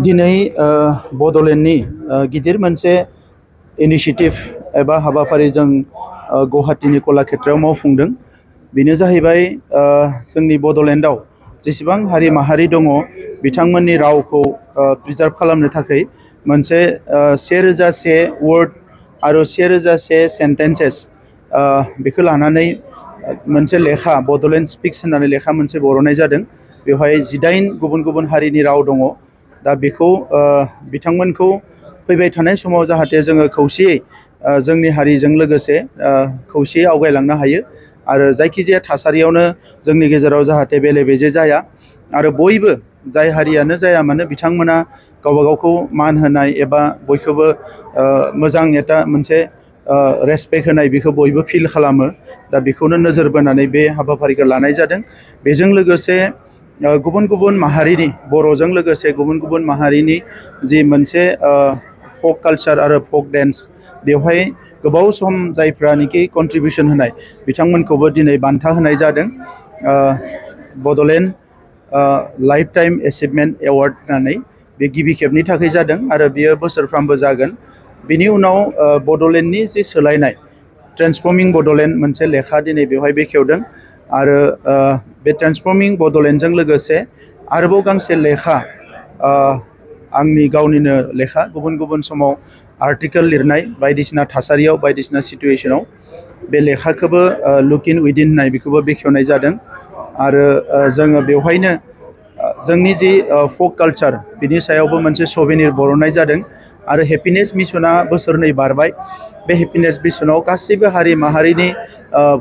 दिनै बड'लेण्डनि गिदिर मोनसे इनिशिएटिभ एबा हाबाफारि जों गुवाहाटीनि कलाक्षेत्रआव मावफुंदों। बेनो जाहैबाय जोंनि बड'लेण्डआव जेसेबां हारि माहारि दङ बिथांमोननि रावखौ प्रिजार्भ खालामनो थाखाय मोनसे 1001 वर्ड आरो 1001 सेन्टेन्सेस बेखौ लानानै मोनसे लेखा बड'लेण्ड स्पिक्स होननानै लेखा मोनसे बर'नाय जादों। बेवहाय 18 गुबुन गुबुन हारिनि राव दङ। दा बेखौ बिथांमोनखौ फैबाय थानाय समाव जाहाथे जोङो खौसेयै जोंनि हारिजों लोगोसे खौसेयै आवगायलांनो हायो आरो जायखिजाया थासारियावनो जोंनि गेजेराव जाहाथे बेले बेजे जाया आरो बयबो जाय हारियानो जाया मानो बिथांमोना गावबा गावखौ मान होनाय एबा बयखौबो मोजां एटा मोनसे रेसपेक्ट होनाय बेखौ बयबो फिल खालामो। दा बेखौनो नोजोर बोनानै बे हाबाफारिखौ लानाय जादों। बेजों लोगोसे गुबुन गुबुन माहारिनि बर'जों लोगोसे गुबुन गुबुन माहारिनि जि मोनसे फक कालचार आरो फक डेन्स बेवहाय गोबाव सम जायफ्रानिखि कन्ट्रिबिउसन होनाय बिथांमोनखौबो दिनै बान्था होनाय जादों। Bodoland life time achievement award होननानै बे गिबि खेबनि थाखाय जादों आरो बियो बोसोरफ्रामबो जागोन। बिनि उनाव बड'लेण्डनि जि सोलायनाय ट्रेन्सफर्मिं बड'लेण्ड मोनसे लेखा दिनै बेवहाय बेखेवदों आरो बे ट्रेन्सफर्मिं बड'लेण्डजों लोगोसे आरोबाव गांसे लेखा आंनि गावनिनो लेखा गुबुन गुबुन समाव आर्टिकेल लिरनाय बायदिसिना थासारियाव बायदिसिना सिटुएशनाव बे लेखाखौबो लुक इन उइदिन होननाय बेखौबो बेखेवनाय जादों आरो जोङो बेवहायनो जोंनि जि फक कालचार बिनि सायावबो मोनसे सभिनिर बरननाय जादों आरो हेपिनेस मिशना बोसोरनै बारबाय। बे हेपिनेस मिशनाव गासैबो हारि माहारिनि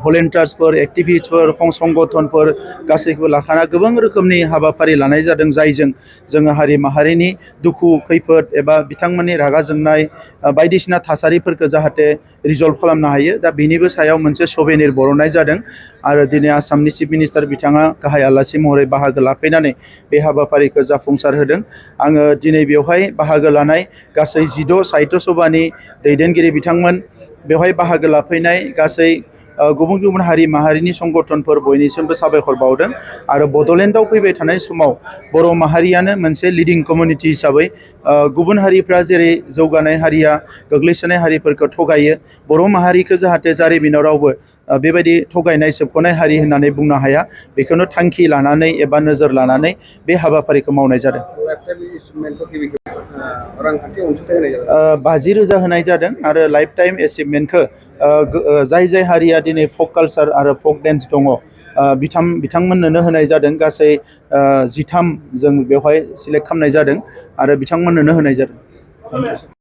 भलेन्टियार्सफोर एक्टिभिस्टफोर संगठनफोर गासैखौबो लाखाना गोबां रोखोमनि हाबाफारि लानाय जादों जायजों जोङो हारि माहारिनि दुखु खैफोद एबा बिथांमोननि रागा जोंनाय बायदिसिना थासारिफोरखौ जाहाथे रिजल्भ खालामनो हायो। दा बेनिबो सायाव मोनसे सभिनिर बरननाय जादों आरो दिनै आसामनि चिफ मिनिस्टार बिथाङा गाहाय आलासि महरै बाहागो लाफैनानै बे हाबाफारिखौ जाफुंसार होदों। आङो दिनै बेवहाय बाहागो लानाय गासै 16 साहित्य सभानि दैदेनगिरि बिथांमोन बेवहाय बाहागो लाफैनाय गासै गुबुन गुबुन हारि माहारिनि संगठनफोर बयनिसिमबो साबायखर बावदों आरो बड'लेण्डआव फैबाय थानाय समाव बर' माहारियानो मोनसे लिडिं कमिउनिटि हिसाबै गुबुन हारिफ्रा जेरै जौगानाय हारिया गोग्लैसोनाय हारिफोरखौ थगायो बर' माहारिखौ जाहाथे जारिमिनाव रावबो बेबायदि थगायनाय सोबख'नाय हारि होननानै बुंनो हाया बेखौनो थांखि लानानै एबा नोजोर लानानै बे हाबाफारिखौ मावनाय जादों। 50,000 होनाय जादों आरो लाइफ टाइम एचिभमेन्टखौ जाय जाय हारिया दिनै फक कालचार आरो फक डेन्स दङ बिथांमोननोनो होनाय जादों। गासै 13 जों बेवहाय सिलेक्ट खालामनाय जादों आरो बिथांमोननोनो होनाय जादों।